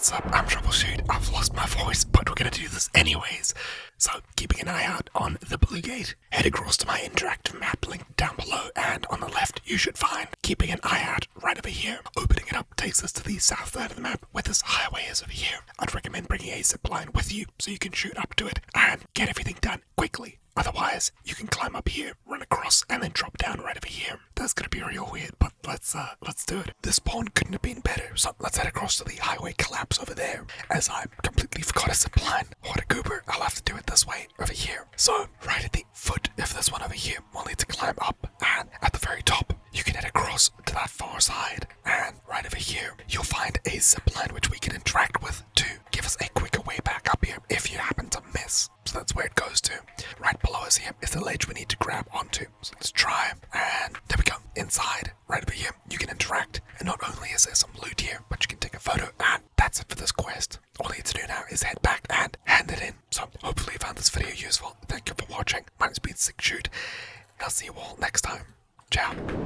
What's up? I'm Troubleshoot. I've lost my voice, but we're gonna do this anyways. So, keeping an eye out on the blue gate, head across to my interactive map link down below, and on the left you should find keeping an eye out right over here. Opening it up takes us to the south side of the map where this highway is over here. I'd recommend bringing a zip line with you so you can shoot up to it and get everything done quickly. Otherwise, you can climb up here, run across, and then drop down right over here. That's gonna be real weird, but let's do it. This spawn couldn't have been better, so let's head across to the highway collapse over there, as I completely forgot a zipline. What a goober, I'll have to do it this way, over here. So, right at the foot of this one over here, we'll need to climb up, and at the very top, you can head across to that far side, and right over here, you'll find a zipline which we can interact with to give us a quicker way back up here if you happen to miss. So that's where it goes to. Right below us here is the ledge we need to grab onto. So let's try, and there we go. Inside, right over here, you can interact. And not only is there some loot here, but you can take a photo, and that's it for this quest. All you need to do now is head back and hand it in. So hopefully you found this video useful. Thank you for watching. Mine has been Sick Shoot. I'll see you all next time. Ciao.